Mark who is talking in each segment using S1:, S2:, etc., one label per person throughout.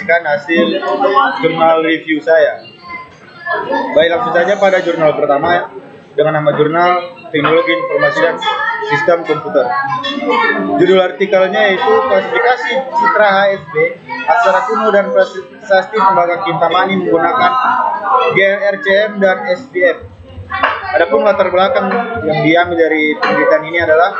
S1: menginformasikan hasil jurnal review saya. Baik, langsung saja pada jurnal pertama dengan nama jurnal Teknologi Informasi dan Sistem Komputer. Judul artikelnya yaitu klasifikasi citra HSP, aksara kuno dan prasasti Tembaga Kintamani menggunakan GLRCM dan SPF. Adapun latar belakang yang diambil dari penelitian ini adalah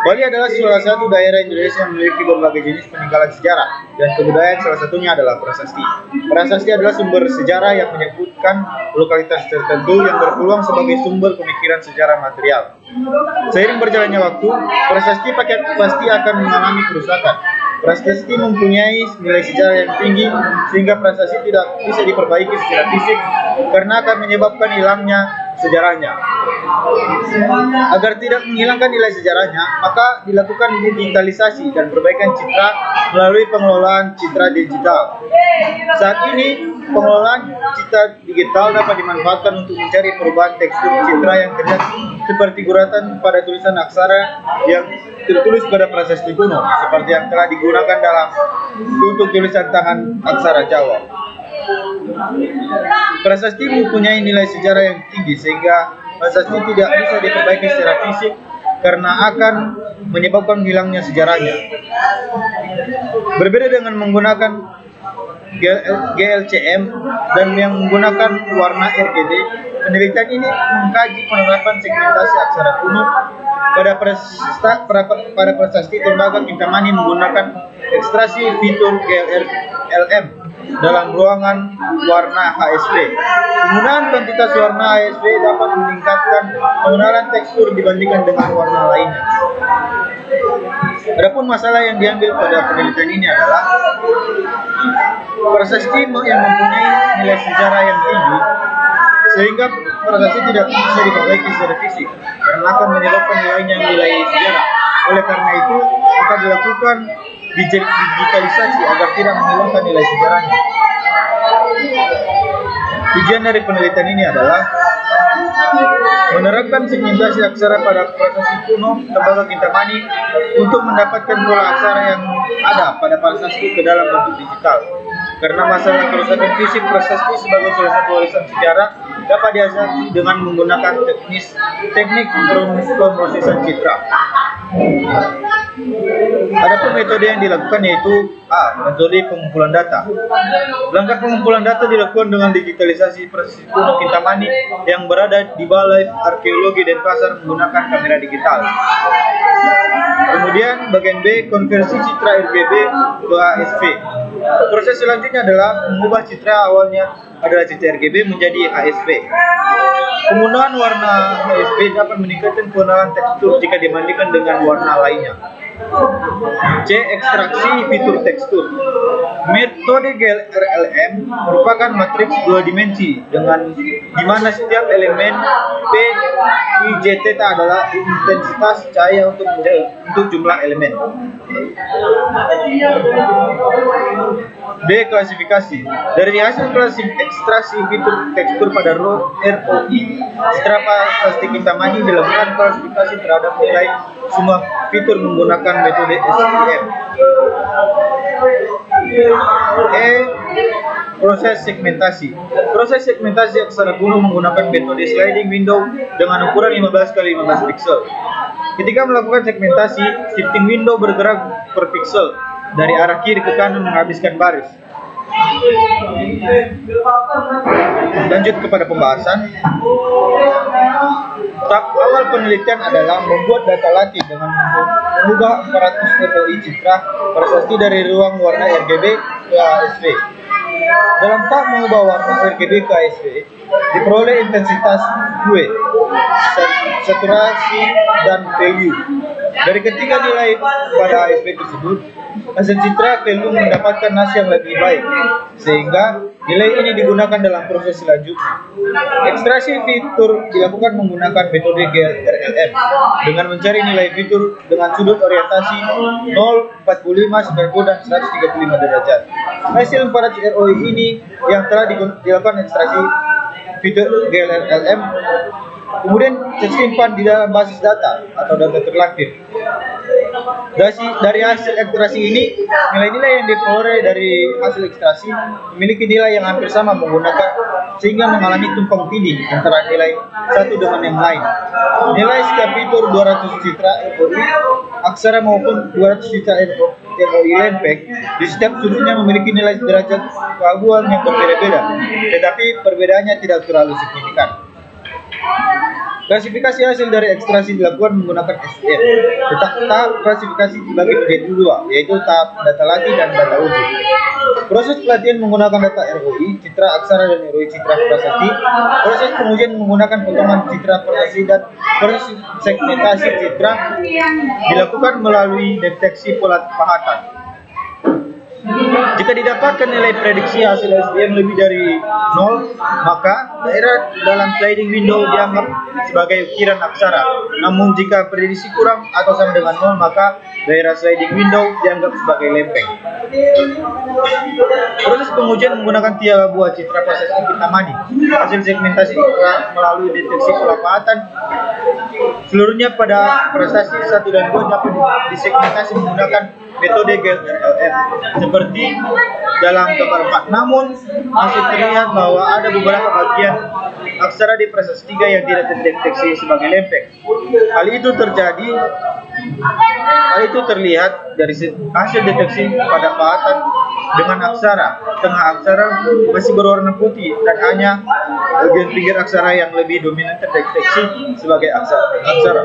S1: Bali adalah salah satu daerah Indonesia yang memiliki berbagai jenis peninggalan sejarah dan kebudayaan, salah satunya adalah prasasti. Prasasti adalah sumber sejarah yang menyebutkan lokalitas tertentu yang berpeluang sebagai sumber pemikiran sejarah material. Seiring berjalannya waktu, prasasti pasti akan mengalami kerusakan. Prasasti mempunyai nilai sejarah yang tinggi sehingga prasasti tidak bisa diperbaiki secara fisik karena akan menyebabkan hilangnya sejarahnya. Agar tidak menghilangkan nilai sejarahnya, maka dilakukan digitalisasi dan perbaikan citra melalui pengelolaan citra digital. Saat ini, pengelolaan citra digital dapat dimanfaatkan untuk mencari perubahan tekstur citra yang terlihat seperti guratan pada tulisan aksara yang tertulis pada prasasti kuno, seperti yang telah digunakan untuk tulisan tangan aksara Jawa. Prasasti mempunyai nilai sejarah yang tinggi sehingga prasasti tidak bisa diperbaiki secara fisik karena akan menyebabkan hilangnya sejarahnya. Berbeda dengan menggunakan GLCM dan yang menggunakan warna RGB, penelitian ini mengkaji penerapan segmentasi aksara kuno pada prasasti Tembaga Kintamani menggunakan ekstraksi fitur GLRLM dalam ruangan warna HSP. Penggunaan kuantitas warna HSP dapat meningkatkan pengenalan tekstur dibandingkan dengan warna lainnya. Adapun masalah yang diambil pada penelitian ini adalah prasasti yang mempunyai nilai sejarah yang tinggi sehingga prasasti tidak bisa diperbaiki secara fisik karena akan menyebabkan hilangnya nilai sejarah. Oleh karena itu, akan dilakukan digitalisasi agar tidak menghilangkan nilai sejarahnya. Tujuan dari penelitian ini adalah menerapkan segmentasi aksara pada prasasti kuno Tembaga Kintamani untuk mendapatkan pola aksara yang ada pada prasasti ke dalam bentuk digital. Karena masalah kerusakan fisik prasasti sebagai salah satu warisan sejarah dapat diatasi dengan menggunakan teknik pemrosesan citra. Adapun metode yang dilakukan yaitu metode pengumpulan data. Langkah pengumpulan data dilakukan dengan digitalisasi prasasti kuno Kintamani yang berada di Balai Arkeologi Denpasar menggunakan kamera digital. Kemudian bagian B, konversi citra RGB ke HSP. Proses selanjutnya adalah mengubah citra awalnya adalah citra RGB menjadi HSP. Penggunaan warna HSP dapat meningkatkan pengenalan tekstur jika dibandingkan dengan warna lainnya. C. Ekstraksi fitur tekstur. Metode GLRLM merupakan matriks dua dimensi di mana setiap elemen P, I, J, theta adalah intensitas cahaya untuk jumlah elemen. D. Klasifikasi. Dari hasil ekstraksi fitur tekstur pada ROI, citra prasasti Kintamani dilakukan klasifikasi terhadap nilai semua fitur menggunakan metode SPM. E. Proses segmentasi. Proses segmentasi aksara kuno menggunakan metode sliding window dengan ukuran 15x15 pixel. Ketika melakukan segmentasi, shifting window bergerak per pixel dari arah kiri ke kanan menghabiskan baris. Lanjut kepada pembahasan. Tahap awal penelitian adalah membuat data latih dengan mengubah 400 ROI citra prasasti dari ruang warna RGB ke HSP. Dalam tahap mengubah warna RGB ke HSP, diperoleh intensitas hue, saturasi, dan value. Dari ketiga nilai pada HSP tersebut, hasil citra value mendapatkan hasil yang lebih baik, sehingga nilai ini digunakan dalam proses selanjutnya. Ekstraksi fitur dilakukan menggunakan metode GLRLM dengan mencari nilai fitur dengan sudut orientasi 0, 45, 90, dan 135 derajat. Hasil 400 ROI ini yang telah dilakukan ekstraksi fitur GLRLM kemudian tersimpan di dalam basis data atau data terlampir. Dari hasil ekstraksi ini, nilai-nilai yang diperoleh dari hasil ekstraksi memiliki nilai yang hampir sama menggunakan sehingga mengalami tumpang tindih antara nilai satu dengan yang lain. Nilai setiap fitur 200 citra ROI aksara maupun 200 citra ROI lempeng di setiap sudutnya memiliki nilai derajat keabuan yang berbeda-beda, tetapi perbedaannya tidak terlalu signifikan. Klasifikasi hasil dari ekstraksi dilakukan menggunakan SDM. Tahap klasifikasi dibagi menjadi dua, yaitu tahap data latih dan data uji. Proses pelatihan menggunakan data ROI, citra aksara dan ROI citra prasasti. Proses pengujian menggunakan potongan citra prasasti dan proses segmentasi citra dilakukan melalui deteksi pola pahatan. Jika didapatkan nilai prediksi hasil SDM lebih dari 0, maka daerah dalam sliding window dianggap sebagai ukiran aksara. Namun jika prediksi kurang atau sama dengan 0, maka daerah sliding window dianggap sebagai lempeng. Proses pengujian menggunakan 3 buah citra prasasti Kintamani. Hasil segmentasi melalui deteksi pola pahatan seluruhnya pada prestasi 1 dan 2 dapat disegmentasi menggunakan metode GLRLM seperti dalam gambar 4. Namun masih terlihat bahwa ada beberapa bagian aksara di prestasi 3 yang tidak terdeteksi sebagai lempeng. Hal itu terlihat dari hasil deteksi pada pahatan dengan aksara. Tengah aksara masih berwarna putih dan hanya bagian pinggir aksara yang lebih dominan terdeteksi sebagai aksara.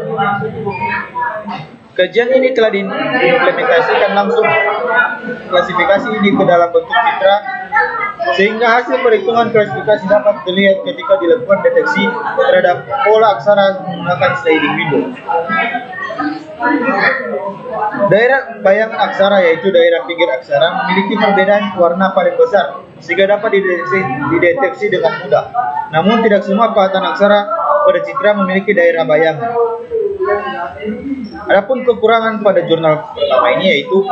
S1: Kajian ini telah diimplementasikan langsung klasifikasi ini ke dalam bentuk citra, sehingga hasil perhitungan klasifikasi dapat terlihat ketika dilakukan deteksi terhadap pola aksara menggunakan sliding window. Daerah bayangan aksara, yaitu daerah pinggir aksara, memiliki perbedaan warna paling besar sehingga dapat dideteksi dengan mudah. Namun tidak semua pahatan aksara pada citra memiliki daerah bayangan. Adapun kekurangan pada jurnal pertama ini yaitu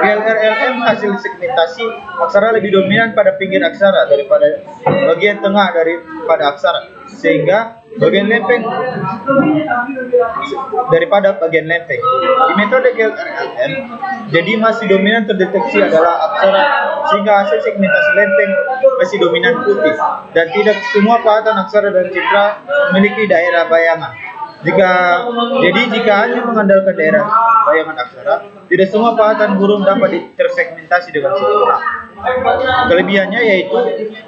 S1: GLRLM hasil segmentasi aksara lebih dominan pada pinggir aksara daripada bagian tengah daripada aksara, sehingga bagian lempeng daripada bagian lempeng. Di metode GLRLM, jadi masih dominan terdeteksi adalah aksara, sehingga hasil segmentasi lempeng masih dominan putih, dan tidak semua pahatan aksara dan citra memiliki daerah bayangan. Jika hanya mengandalkan daerah bayangan aksara, tidak semua pahatan burung dapat tersegmentasi dengan sempurna. Kelebihannya yaitu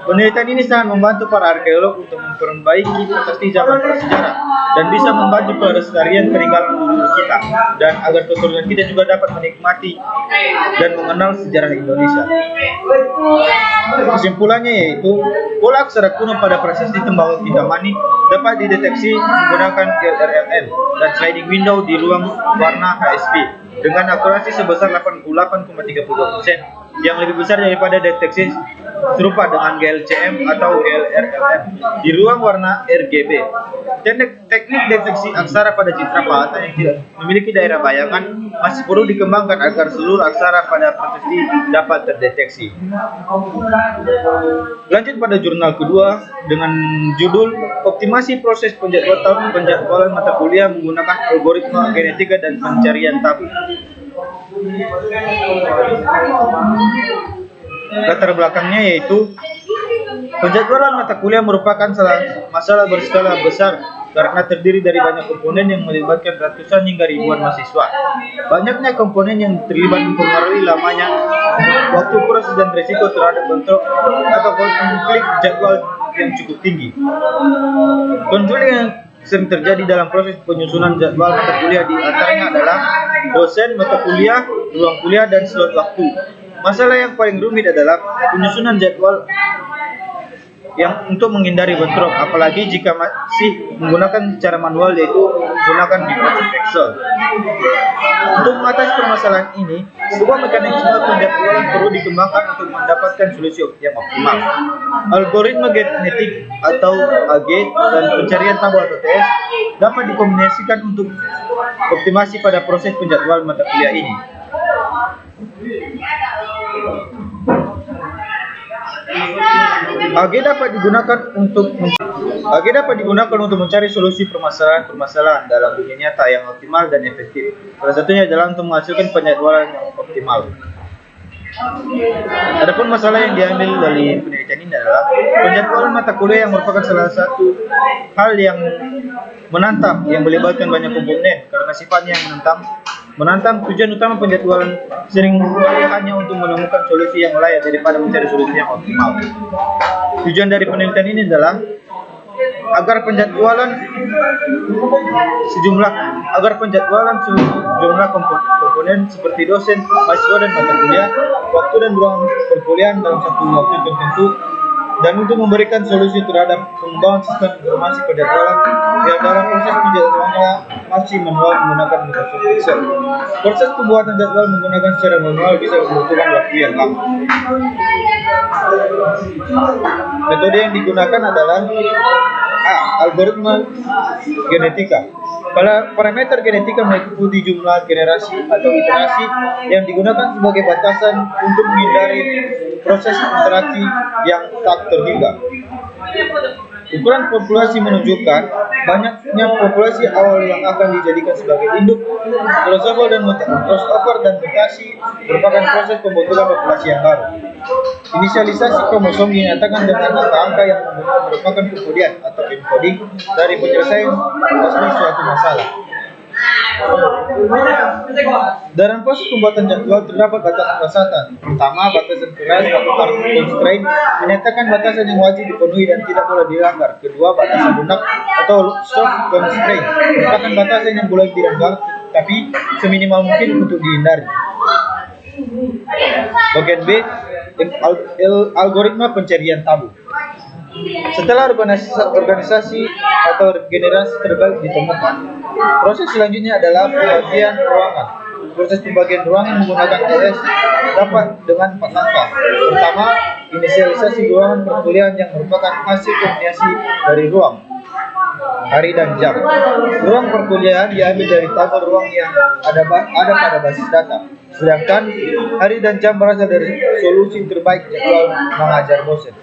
S1: penelitian ini sangat membantu para arkeolog untuk memperbaiki prasasti zaman prasejarah dan bisa membantu pelestarian peninggalan leluhur kita, dan agar keturunan kita juga dapat menikmati dan mengenal sejarah Indonesia. Kesimpulannya yaitu pola aksara kuno pada prasasti Tembagapura Kintamani dapat dideteksi menggunakan GLRLM dan sliding window di ruang warna HSP dengan akurasi sebesar 88,32%, yang lebih besar daripada deteksi serupa dengan GLCM atau GLRLM di ruang warna RGB. Teknik deteksi aksara pada citra pahatan yang tidak memiliki daerah bayangan masih perlu dikembangkan agar seluruh aksara pada prasasti dapat terdeteksi. Lanjut pada jurnal kedua dengan judul Optimasi Proses Penjadwalan Mata Kuliah Menggunakan Algoritma Genetika dan Pencarian Tabu. Latar belakangnya yaitu penjadwalan mata kuliah merupakan masalah berskala besar karena terdiri dari banyak komponen yang melibatkan ratusan hingga ribuan mahasiswa. Banyaknya komponen yang terlibat mempengaruhi lamanya waktu proses dan risiko terhadap bentrok atau konflik jadwal yang cukup tinggi. Konflik yang sering terjadi dalam proses penyusunan jadwal mata kuliah di antaranya adalah dosen, mata kuliah, ruang kuliah, dan slot waktu. Masalah yang paling rumit adalah penyusunan jadwal yang untuk menghindari bentrok, apalagi jika masih menggunakan cara manual, yaitu menggunakan Microsoft Excel. Untuk mengatasi permasalahan ini, sebuah mekanisme penjadwalan perlu dikembangkan untuk mendapatkan solusi yang optimal. Algoritma genetik atau AG dan pencarian tabu atau TS dapat dikombinasikan untuk optimasi pada proses penjadwalan mata kuliah ini. AG dapat digunakan untuk mencari solusi permasalahan-permasalahan dalam dunia nyata yang optimal dan efektif. Salah satunya adalah untuk menghasilkan penjadwalan yang optimal. Adapun masalah yang diambil dari penelitian ini adalah penjadwalan mata kuliah yang merupakan salah satu hal yang menantang, yang melibatkan banyak komponen karena sifatnya yang menantang. Tujuan utama penjadwalan sering kali hanya untuk menemukan solusi yang layak daripada mencari solusi yang optimal. Tujuan dari penelitian ini adalah agar penjadwalan sejumlah komponen seperti dosen, mahasiswa dan mata kuliah, waktu dan ruang perkuliahan dalam satu waktu tertentu, dan untuk memberikan solusi terhadap pengembangan sistem informasi penjadwalan yang dalam proses penjadwalannya masih manual menggunakan Microsoft Excel. Proses pembuatan jadwal menggunakan secara manual bisa membutuhkan waktu yang lama. Metode yang digunakan adalah algoritma genetika. Parameter genetika meliputi jumlah generasi atau iterasi yang digunakan sebagai batasan untuk menghindari proses interaksi yang tak terhingga. Ukuran populasi menunjukkan banyaknya populasi awal yang akan dijadikan sebagai induk. Crossover dan mutasi merupakan proses pembentukan populasi yang baru. Inisialisasi kromosom dinyatakan dengan angka-angka yang merupakan kemudian atau encoding dari penyelesaian asli suatu masalah. Dalam proses pembuatan jadwal terdapat batasan-batasan. Pertama, batasan keras atau hard constraint menyatakan batasan yang wajib dipenuhi dan tidak boleh dilanggar. Kedua, batasan lunak atau soft constraint merupakan batasan yang boleh dilanggar tapi seminimal mungkin untuk dihindari. Bagian B, algoritma pencarian tabu. Setelah organisasi atau generasi terbaik ditemukan, proses selanjutnya adalah pembagian ruangan. Proses pembagian ruangan menggunakan TS dapat dengan 4 langkah. Pertama, inisialisasi ruangan perkuliahan yang merupakan hasil kombinasi dari ruang, hari dan jam. Ruang perkuliahan diambil dari tabel ruang yang ada pada basis data, sedangkan hari dan jam berasal dari solusi terbaik jadwal mengajar dosen.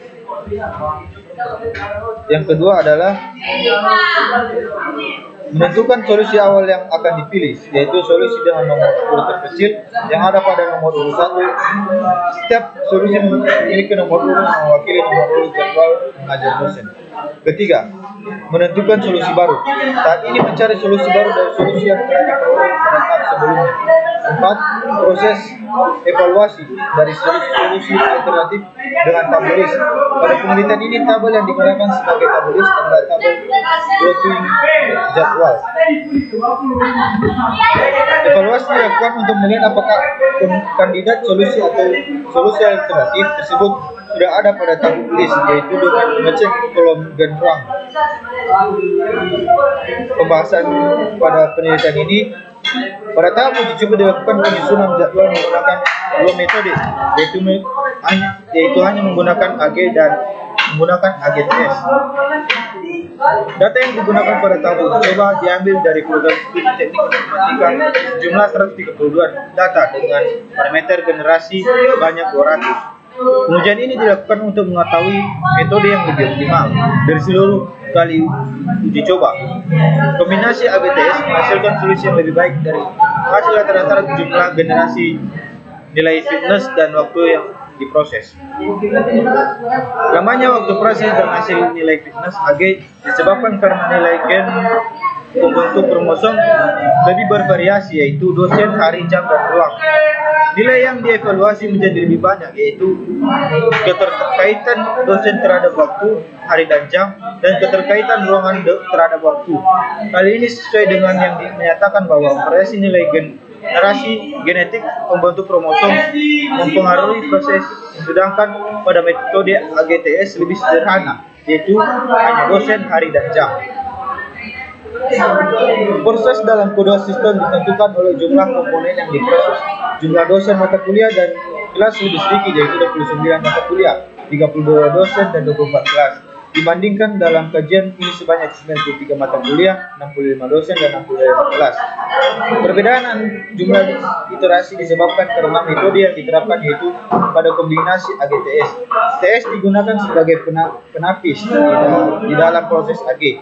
S1: Yang kedua adalah menentukan solusi awal yang akan dipilih, yaitu solusi dengan nomor urut terkecil yang ada pada nomor urut 1. Setiap solusi memiliki nomor urut mewakili nomor urut jadwal mengajar dosen. Ketiga, menentukan solusi baru. Saat ini mencari solusi baru dari solusi yang telah diperoleh pada tahap sebelumnya. 4. Proses evaluasi dari solusi alternatif dengan tabelis. Pada penelitian ini, tabel yang digunakan sebagai tabelis adalah tabel plotting jadwal. Evaluasi dilakukan untuk melihat apakah kandidat solusi atau solusi alternatif tersebut sudah ada pada tabelis, yaitu dengan mengecek kolom dan ruang. Pembahasan pada penelitian ini, pada tahap uji coba dilakukan penyusunan jadwal menggunakan 2 metode, yaitu hanya menggunakan AG dan menggunakan AGTS. Data yang digunakan pada tahap uji coba diambil dari program studi teknik informatika jumlah 132 data dengan parameter generasi sebanyak 200. Pengujian ini dilakukan untuk mengetahui metode yang lebih optimal dari seluruh kali uji coba. Kombinasi ABTS menghasilkan solusi yang lebih baik dari hasil rata-rata jumlah generasi, nilai fitness, dan waktu yang diproses. Lamanya waktu proses dan hasil nilai fitness AG disebabkan karena nilai gen pembentuk kromosom lebih bervariasi, yaitu dosen, hari, jam, dan ruang. Nilai yang dievaluasi menjadi lebih banyak, yaitu keterkaitan dosen terhadap waktu, hari dan jam, dan keterkaitan ruangan terhadap waktu. Hal ini sesuai dengan yang menyatakan bahwa variasi nilai generasi genetik pembentuk kromosom mempengaruhi proses, sedangkan pada metode AGTS lebih sederhana, yaitu hanya dosen, hari, dan jam. Proses dalam kedua sistem ditentukan oleh jumlah komponen yang diproses, jumlah dosen mata kuliah dan kelas lebih sedikit, yaitu 29 mata kuliah, 32 dosen dan 24 kelas. Dibandingkan dalam kajian ini sebanyak 93 mata kuliah, 65 dosen, dan 65 kelas. Perbedaan jumlah iterasi disebabkan karena metode yang diterapkan yaitu pada kombinasi AGTS. TS digunakan sebagai penapis di dalam proses AG,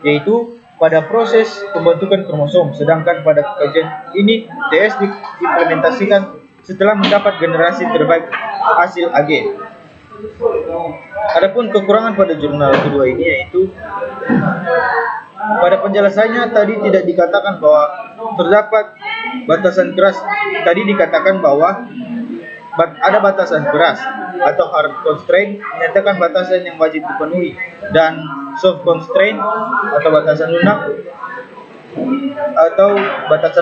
S1: yaitu pada proses pembentukan kromosom, sedangkan pada kajian ini TS diimplementasikan setelah mendapat generasi terbaik hasil AG. Adapun kekurangan pada jurnal kedua ini yaitu pada penjelasannya tadi tidak dikatakan bahwa terdapat batasan keras. Tadi dikatakan bahwa ada batasan keras atau hard constraint menyatakan batasan yang wajib dipenuhi, dan soft constraint atau batasan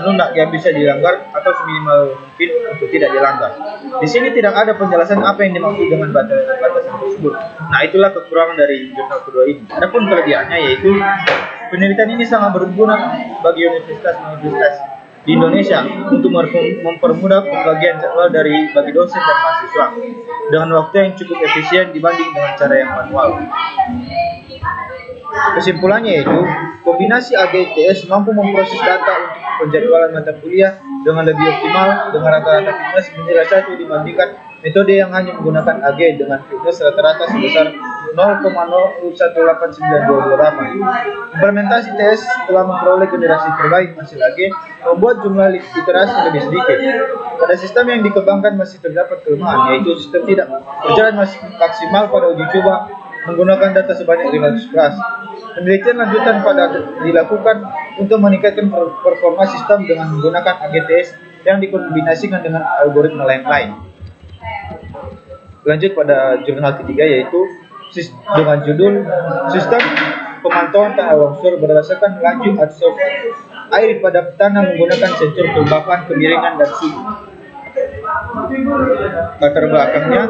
S1: lunak yang bisa dilanggar atau seminimal mungkin untuk tidak dilanggar. Di sini tidak ada penjelasan apa yang dimaksud dengan batasan tersebut. Nah, itulah kekurangan dari jurnal kedua ini. Adapun kelebihannya yaitu penelitian ini sangat berguna bagi universitas-universitas di Indonesia untuk mempermudah pembagian jadwal bagi dosen dan mahasiswa dengan waktu yang cukup efisien dibanding dengan cara yang manual. Kesimpulannya yaitu kombinasi AGTS mampu memproses data untuk penjadwalan mata kuliah dengan lebih optimal dengan rata-rata fitness menjadi satu dibandingkan metode yang hanya menggunakan AG dengan fitness rata-rata sebesar 0,018928. Implementasi TS telah memperoleh generasi terbaik hasil AG, membuat jumlah iterasi lebih sedikit. Pada sistem yang dikembangkan masih terdapat kelemahan, yaitu sistem tidak berjalan maksimal pada uji coba menggunakan data sebanyak 500 kelas. Penelitian lanjutan dilakukan untuk meningkatkan performa sistem dengan menggunakan AGTS yang dikombinasikan dengan algoritma lain-lain. Lanjut pada jurnal ketiga yaitu dengan judul Sistem Pemantauan Tanah Longsor berdasarkan laju adsorpsi air pada tanah menggunakan sensor kelembapan, kemiringan, dan suhu. Latar belakangnya,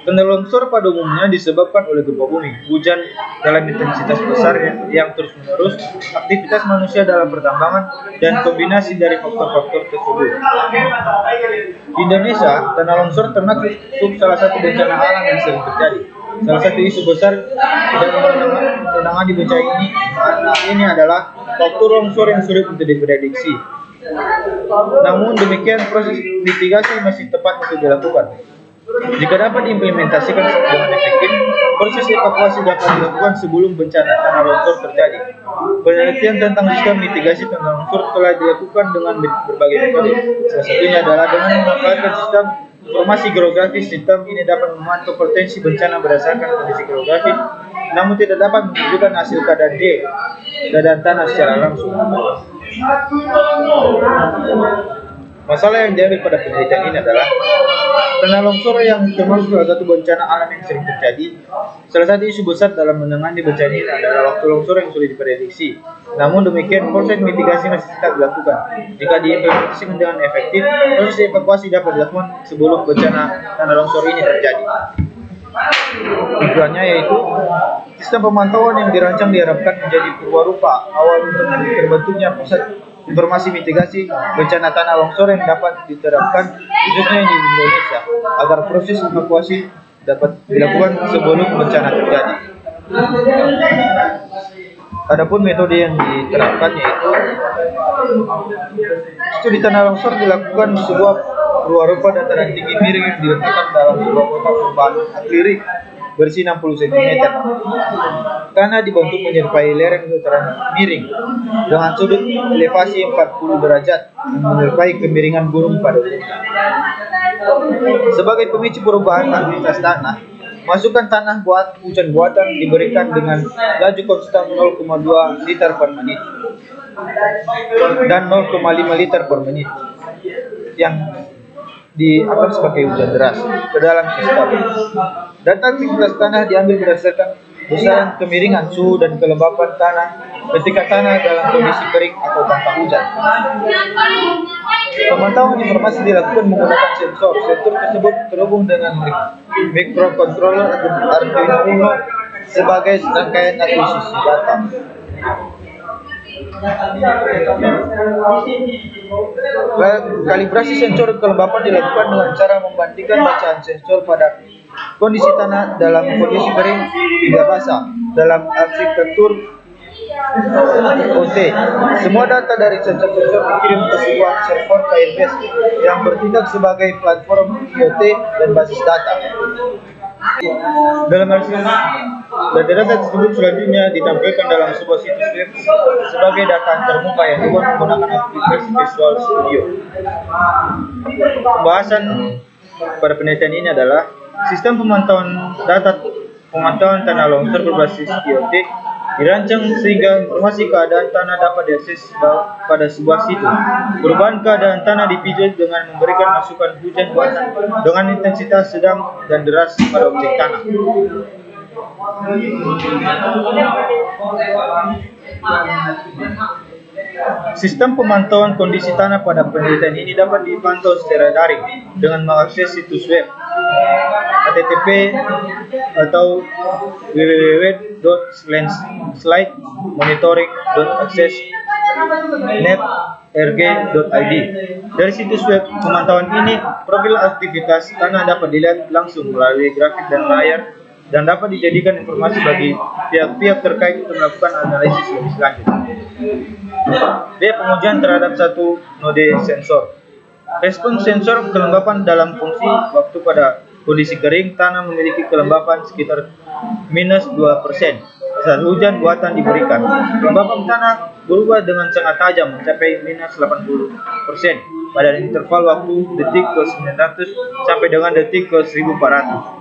S1: tanah longsor pada umumnya disebabkan oleh gempa bumi, hujan dalam intensitas besar yang terus-menerus, aktivitas manusia dalam pertambangan, dan kombinasi dari faktor-faktor tersebut. Di Indonesia, tanah longsor termasuk salah satu bencana alam yang sering terjadi. Salah satu isu besar dalam menangani bencana ini adalah faktor longsor yang sulit untuk diprediksi. Namun demikian, proses mitigasi masih tepat untuk dilakukan. Jika dapat diimplementasikan dengan efektif, proses evakuasi dapat dilakukan sebelum bencana tanah longsor terjadi. Penelitian tentang sistem mitigasi tanah longsor telah dilakukan dengan berbagai metode. Salah satunya adalah dengan memanfaatkan sistem informasi geografis. Sistem ini dapat memantau potensi bencana berdasarkan kondisi geografis, namun tidak dapat menunjukkan hasil keadaan tanah secara langsung. Masalah yang diambil pada penelitian ini adalah tanah longsor yang termasuk salah satu bencana alam yang sering terjadi. Salah satu isu besar dalam menangani bencana ini adalah waktu longsor yang sulit diprediksi. Namun demikian, proses mitigasi masih tetap dilakukan. Jika diimplementasikan dengan efektif, proses evakuasi dapat dilakukan sebelum bencana tanah longsor ini terjadi. Tujuannya yaitu sistem pemantauan yang dirancang diharapkan menjadi purwarupa awal untuk terbentuknya pusat informasi mitigasi bencana tanah longsor yang dapat diterapkan khususnya di Indonesia agar proses evakuasi dapat dilakukan sebelum bencana terjadi. Adapun metode yang diterapkan yaitu studi tanah longsor dilakukan di sebuah purwarupa dataran tinggi miring yang diletakkan dalam sebuah kotak berbahan akrilik bersih 60 cm. Tanah dibentuk menyerupai lereng dataran miring dengan sudut elevasi 40 derajat dan menyerupai kemiringan gunung pada umumnya. Sebagai pemicu perubahan aktivitas tanah, masukan tanah hujan buatan diberikan dengan laju konstan 0,2 liter per menit dan 0,5 liter per menit yang dianggap sebagai hujan deras ke dalam sistem. Data aktivitas tanah diambil berdasarkan besaran kemiringan, suhu, dan kelembapan tanah ketika tanah dalam kondisi kering atau tanpa hujan. Pemantauan informasi dilakukan menggunakan sensor. Sensor tersebut terhubung dengan microcontroller Arduino Uno sebagai serangkaian akuisisi data. Kalibrasi sensor kelembapan dilakukan dengan cara membandingkan bacaan sensor pada kondisi tanah dalam kondisi kering hingga basah. Dalam arsitektur IoT, semua data dari sensor-sensor dikirim ke sebuah server Firebase yang bertindak sebagai platform IoT dan basis data. Dalam data tersebut selanjutnya ditampilkan dalam sebuah situs web sebagai data terbuka yang dibuat menggunakan aplikasi Visual Studio. Pembahasan pada penelitian ini adalah sistem pemantauan tanah longsor berbasis IoT dirancang sehingga informasi keadaan tanah dapat diakses pada sebuah situs. Perubahan keadaan tanah dipijak dengan memberikan masukan hujan buatan dengan intensitas sedang dan deras pada objek tanah. Sistem pemantauan kondisi tanah pada penelitian ini dapat dipantau secara daring dengan mengakses situs web http atau www.monitoring.access.net.rg.id. Dari situs web pemantauan ini, profil aktivitas tanah dapat dilihat langsung melalui grafik dan layar dan dapat dijadikan informasi bagi pihak-pihak terkait untuk melakukan analisis lebih lanjut. Pengujian terhadap satu node sensor. Respons sensor kelembapan dalam fungsi waktu pada kondisi kering tanah memiliki kelembapan sekitar -2% saat hujan buatan diberikan. Kelembapan tanah berubah dengan sangat tajam mencapai -80% pada interval waktu detik ke 900 sampai dengan detik ke 1400.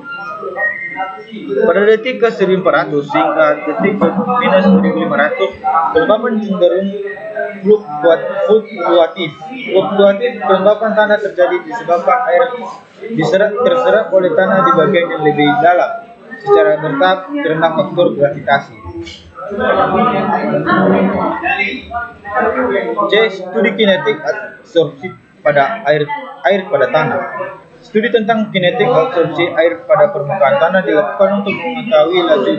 S1: Pada detik ke 1400 hingga detik ke -1500, kelembapan cenderung fluktuatif. Kelembapan tanah terjadi disebabkan air terserap oleh tanah di bagian yang lebih dalam secara bertahap karena faktor gravitasi. Studi kinetik absorpsi pada air pada tanah. Studi tentang kinetik absorpsi air pada permukaan tanah dilakukan untuk mengetahui laju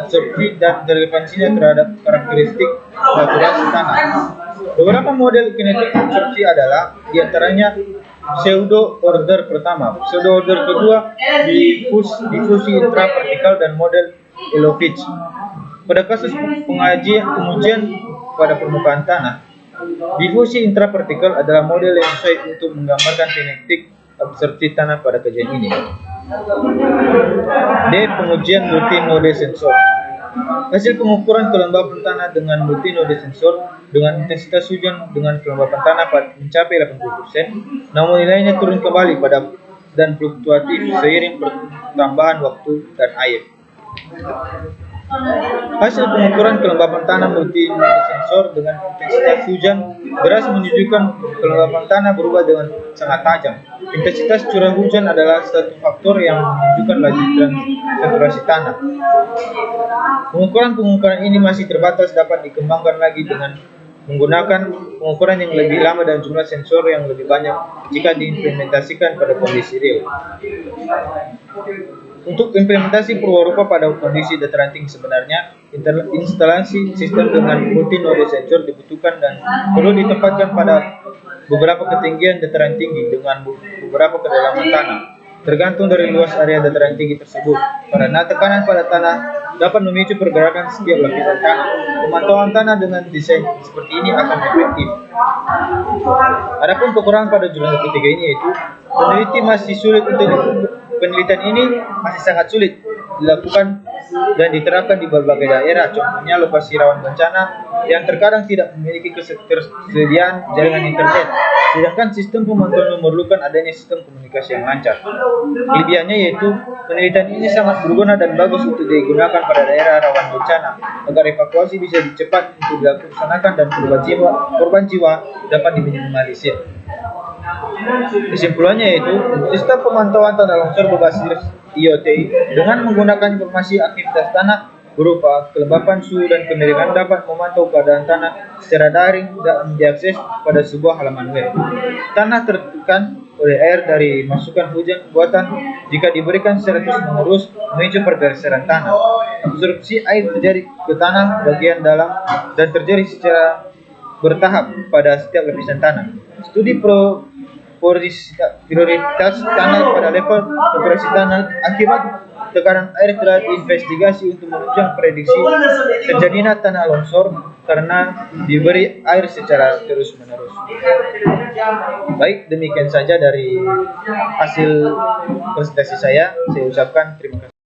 S1: absorpsi dan relevansinya terhadap karakteristik saturasi tanah. Beberapa model kinetik absorpsi adalah diantaranya pseudo order pertama, pseudo order kedua, difusi intrapartikal dan model Elovich. Pada kasus pengujian pada permukaan tanah, difusi intrapartikal adalah model yang sesuai untuk menggambarkan kinetik absorpsi tanah pada kajian ini. Pengujian multinode sensor. Hasil pengukuran kelembapan tanah dengan multinode sensor dengan intensitas hujan dengan kelembapan tanah mencapai 80%, namun nilainya turun kembali dan fluktuatif seiring pertambahan waktu dan air. Hasil pengukuran kelembapan tanah multinode sensor dengan intensitas hujan deras menunjukkan kelembapan tanah berubah dengan sangat tajam. Intensitas curah hujan adalah satu faktor yang menunjukkan laju saturasi tanah. Pengukuran ini masih terbatas, dapat dikembangkan lagi dengan menggunakan pengukuran yang lebih lama dan jumlah sensor yang lebih banyak jika diimplementasikan pada kondisi real. Untuk implementasi perwarupa pada kondisi dataran tinggi sebenarnya, instalasi sistem dengan multinode sensor dibutuhkan dan perlu ditempatkan pada beberapa ketinggian dataran tinggi dengan beberapa kedalaman tanah, tergantung dari luas area dataran tinggi tersebut. Karena tekanan pada tanah dapat memicu pergerakan setiap lapisan tanah. Pemantauan tanah dengan desain seperti ini akan efektif. Adapun kekurangan pada jurnal ketiga ini yaitu penelitian ini masih sangat sulit dilakukan dan diterapkan di berbagai daerah, contohnya lokasi rawan bencana yang terkadang tidak memiliki ketersediaan jaringan internet, sedangkan sistem pemantauan memerlukan adanya sistem komunikasi yang lancar. Kelebihannya yaitu penelitian ini sangat berguna dan bagus untuk digunakan pada daerah rawan bencana agar evakuasi bisa cepat untuk dilaksanakan dan korban jiwa dapat diminimalisir. Kesimpulannya yaitu sistem pemantauan tanah longsor berbasis IoT dengan menggunakan informasi aktivitas tanah berupa kelembapan, suhu, dan kemiringan dapat memantau keadaan tanah secara daring dan diakses pada sebuah halaman web. Tanah tertekan oleh air dari masukan hujan buatan jika diberikan secara terus-menerus memicu pergeseran tanah. Absorpsi air terjadi ke tanah bagian dalam dan terjadi secara bertahap pada setiap lapisan tanah. Studi prioritas tanah pada level operasi tanah akibat tekanan air telah diinvestigasi untuk menunjukkan prediksi terjadinya tanah longsor karena diberi air secara terus-menerus. Baik, demikian saja dari hasil presentasi saya. Saya ucapkan terima kasih.